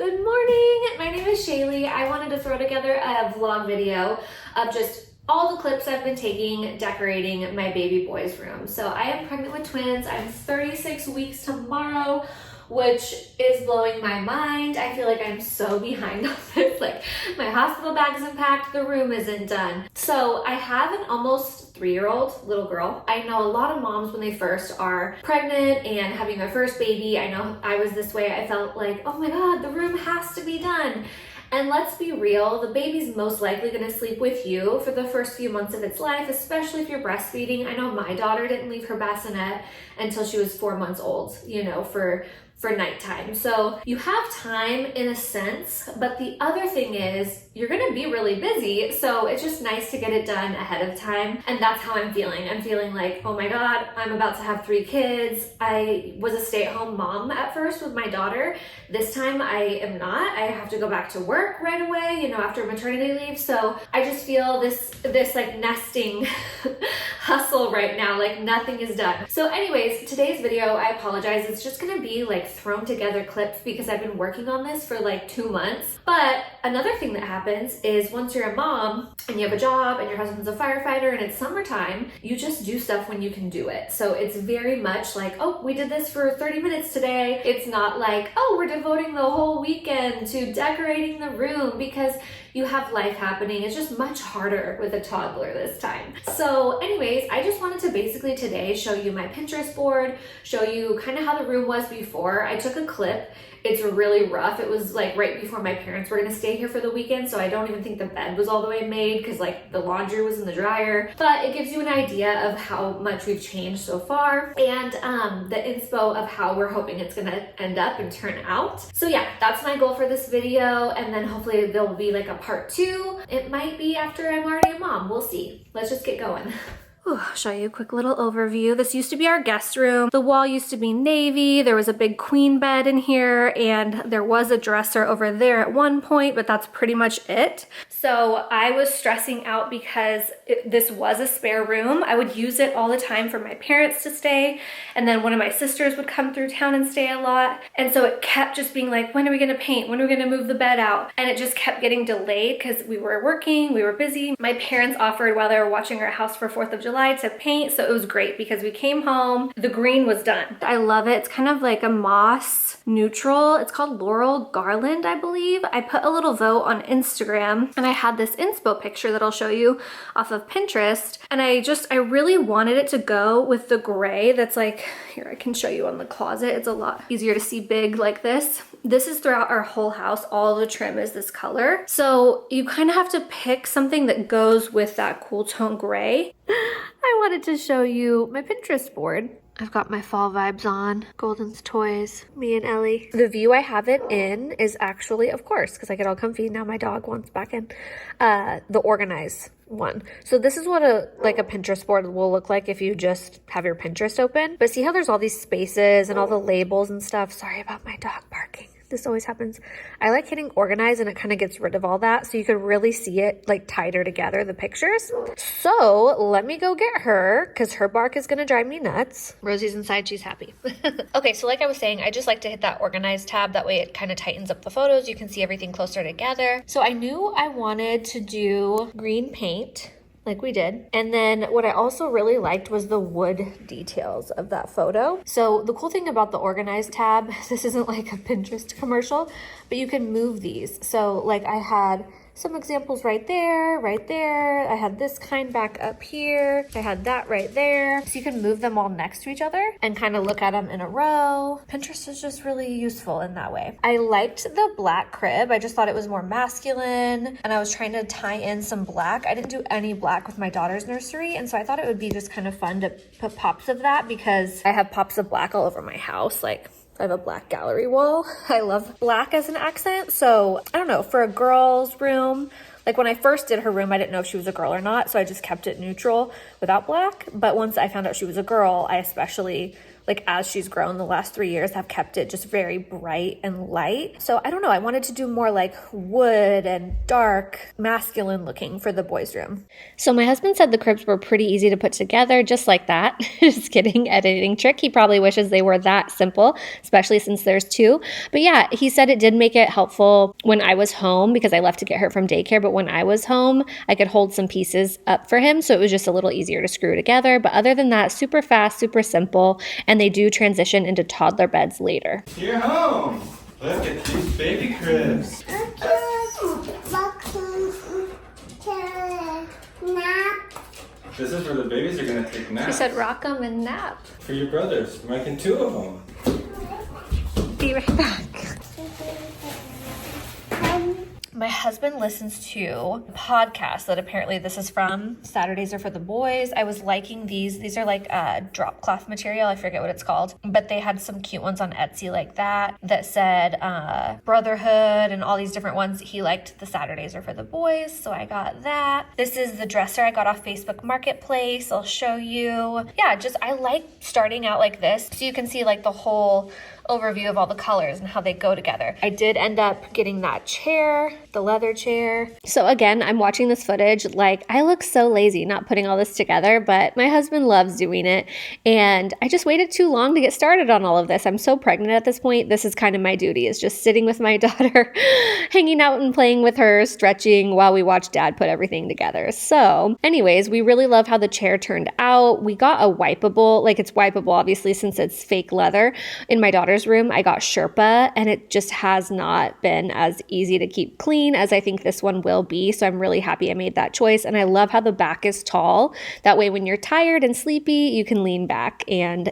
Good morning, my name is Shaylee. I wanted to throw together a vlog video of just all the clips I've been taking decorating my baby boy's room. So I am pregnant with twins. I'm 36 weeks tomorrow, which is blowing my mind. I feel like I'm so behind on this. Like, my hospital bag isn't packed, the room isn't done. So I have an almost 3-year-old little girl. I know a lot of moms when they first are pregnant and having their first baby, I know I was this way. I felt like, oh my God, the room has to be done. And let's be real, the baby's most likely gonna sleep with you for the first few months of its life, especially if you're breastfeeding. I know my daughter didn't leave her bassinet until she was 4 months old, you know, for nighttime. So you have time in a sense, but the other thing is you're gonna be really busy. So it's just nice to get it done ahead of time. And that's how I'm feeling. I'm feeling like, oh my God, I'm about to have 3 kids. I was a stay-at-home mom at first with my daughter. This time I am not. I have to go back to work right away, you know, after maternity leave. So I just feel this like nesting hustle right now, like nothing is done. So anyways, today's video, I apologize. It's just gonna be like thrown together clips because I've been working on this for like 2 months. But another thing that happens is once you're a mom and you have a job and your husband's a firefighter and it's summertime, you just do stuff when you can do it. So it's very much like, oh, we did this for 30 minutes today. It's not like, oh, we're devoting the whole weekend to decorating the room because you have life happening. It's just much harder with a toddler this time. So anyways, I just wanted to basically today show you my Pinterest board, show you kind of how the room was before. I took a clip. It's really rough. It was like right before my parents were gonna stay here for the weekend, so I don't even think the bed was all the way made because like the laundry was in the dryer. But it gives you an idea of how much we've changed so far and the inspo of how we're hoping it's gonna end up and turn out. So yeah, that's my goal for this video, and then hopefully there'll be like a part 2. It might be after I'm already a mom. We'll see. Let's just get going. I'll show you a quick little overview. This used to be our guest room. The wall used to be navy. There was a big queen bed in here, and there was a dresser over there at one point, but that's pretty much it. So I was stressing out because this was a spare room. I would use it all the time for my parents to stay, and then one of my sisters would come through town and stay a lot. And so it kept just being like, when are we gonna paint? When are we gonna move the bed out? And it just kept getting delayed because we were working, we were busy. My parents offered while they were watching our house for 4th of July to paint, so it was great because we came home, the green was done. I love it. It's kind of like a moss neutral. It's called Laurel Garland, I believe. I put a little vote on Instagram, and I had this inspo picture that I'll show you off of Pinterest, and I really wanted it to go with the gray that's like, here, I can show you on the closet. It's a lot easier to see big like this. This is throughout our whole house. All the trim is this color. So you kind of have to pick something that goes with that cool tone gray. I wanted to show you my Pinterest board. I've got my fall vibes on. Golden's toys, me and Ellie. The view I have it in is actually, of course, because I get all comfy, now my dog wants back in, the organize one. So this is what a Pinterest board will look like if you just have your Pinterest open. But see how there's all these spaces and all the labels and stuff? Sorry about my dog barking. This always happens. I like hitting organize and it kind of gets rid of all that so you can really see it like tighter together, the pictures. So let me go get her because her bark is gonna drive me nuts. Rosie's inside, she's happy. Okay, so like I was saying, I just like to hit that organize tab. That way it kind of tightens up the photos. You can see everything closer together. So I knew I wanted to do green paint, like we did. And then what I also really liked was the wood details of that photo. So the cool thing about the organize tab, this isn't like a Pinterest commercial, but you can move these. So like I had some examples right there. I had this kind back up here. I had that right there. So you can move them all next to each other and kind of look at them in a row. Pinterest is just really useful in that way. I liked the black crib. I just thought it was more masculine, and I was trying to tie in some black. I didn't do any black with my daughter's nursery, and so I thought it would be just kind of fun to put pops of that because I have pops of black all over my house. Like, I have a black gallery wall. I love black as an accent. So I don't know, for a girl's room, like when I first did her room, I didn't know if she was a girl or not. So I just kept it neutral without black. But once I found out she was a girl, I especially like as she's grown the last 3 years, have kept it just very bright and light. So I don't know, I wanted to do more like wood and dark, masculine looking for the boys' room. So my husband said the cribs were pretty easy to put together, just like that. Just kidding, editing trick. He probably wishes they were that simple, especially since there's 2. But yeah, he said it did make it helpful when I was home because I left to get her from daycare. But when I was home, I could hold some pieces up for him. So it was just a little easier to screw together. But other than that, super fast, super simple. And they do transition into toddler beds later. You're home. Look at these baby cribs. This is where the babies are going to take naps. She said rock 'em and nap. For your brothers. We're making 2 of them. Be right back. My husband listens to podcasts that apparently this is from. Saturdays are for the boys. I was liking these. These are like drop cloth material. I forget what it's called. But they had some cute ones on Etsy like that said brotherhood and all these different ones. He liked the Saturdays are for the boys. So I got that. This is the dresser I got off Facebook Marketplace. I'll show you. Yeah, just I like starting out like this so you can see like the whole overview of all the colors and how they go together. I did end up getting that chair, the leather chair. So again, I'm watching this footage like I look so lazy not putting all this together, but my husband loves doing it. And I just waited too long to get started on all of this. I'm so pregnant at this point. This is kind of my duty, is just sitting with my daughter, hanging out and playing with her, stretching while we watch dad put everything together. So anyways, we really love how the chair turned out. We got a wipeable, like it's wipeable obviously since it's fake leather. In my daughter's room, I got Sherpa, and it just has not been as easy to keep clean as I think this one will be. So I'm really happy I made that choice. And I love how the back is tall. That way when you're tired and sleepy, you can lean back and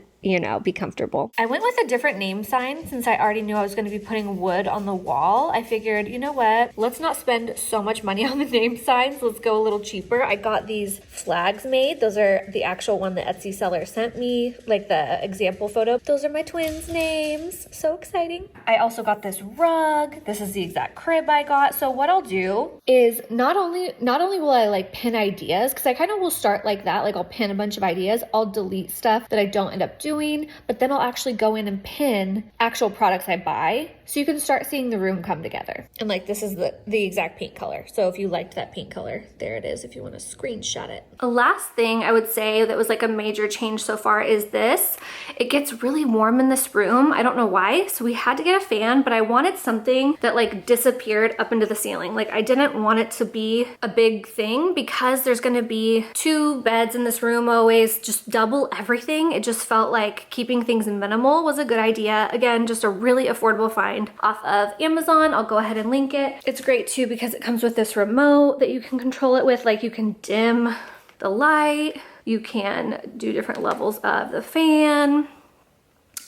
be comfortable. I went with a different name sign since I already knew I was going to be putting wood on the wall. I figured, you know what? Let's not spend so much money on the name signs. Let's go a little cheaper. I got these flags made. Those are the actual one the Etsy seller sent me, like the example photo. Those are my twins' names. So exciting. I also got this rug. This is the exact crib I got. So what I'll do is not only will I like pin ideas, because I kind of will start like that, like I'll pin a bunch of ideas. I'll delete stuff that I don't end up doing, but then I'll actually go in and pin actual products I buy so you can start seeing the room come together. And like this is the exact paint color. So if you liked that paint color, there it is if you want to screenshot it. The last thing I would say that was like a major change so far is this. It gets really warm in this room. I don't know why. So we had to get a fan, but I wanted something that like disappeared up into the ceiling. Like I didn't want it to be a big thing because there's going to be 2 beds in this room always, just double everything. It just felt like keeping things minimal was a good idea. Again, just a really affordable find off of Amazon. I'll go ahead and link it. It's great too because it comes with this remote that you can control it with. Like you can dim the light, you can do different levels of the fan.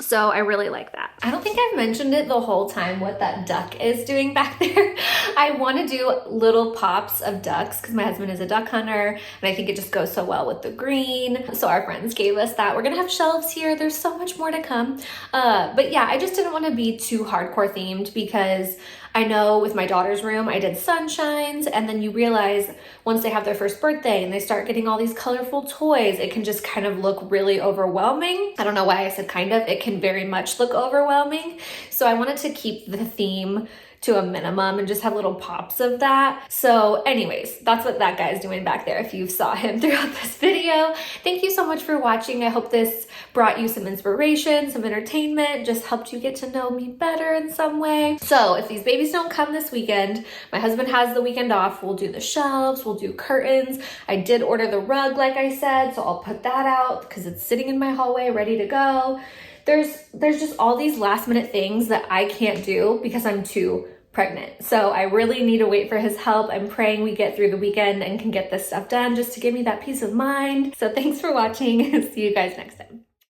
So I really like that. I don't think I've mentioned it the whole time what that duck is doing back there. I want to do little pops of ducks because my husband is a duck hunter and I think it just goes so well with the green. So our friends gave us that. We're gonna have shelves here. There's so much more to come. But yeah, I just didn't want to be too hardcore themed because I know with my daughter's room, I did sunshines, and then you realize once they have their first birthday and they start getting all these colorful toys, it can just kind of look really overwhelming. I don't know why I said kind of, it can very much look overwhelming. So I wanted to keep the theme to a minimum and just have little pops of that. So anyways, that's what that guy is doing back there if you saw him throughout this video. Thank you so much for watching. I hope this brought you some inspiration, some entertainment, just helped you get to know me better in some way. So if these babies don't come this weekend, my husband has the weekend off, we'll do the shelves, we'll do curtains. I did order the rug like I said, so I'll put that out because it's sitting in my hallway ready to go. There's just all these last minute things that I can't do because I'm too pregnant. So I really need to wait for his help. I'm praying we get through the weekend and can get this stuff done just to give me that peace of mind. So thanks for watching. See you guys next time.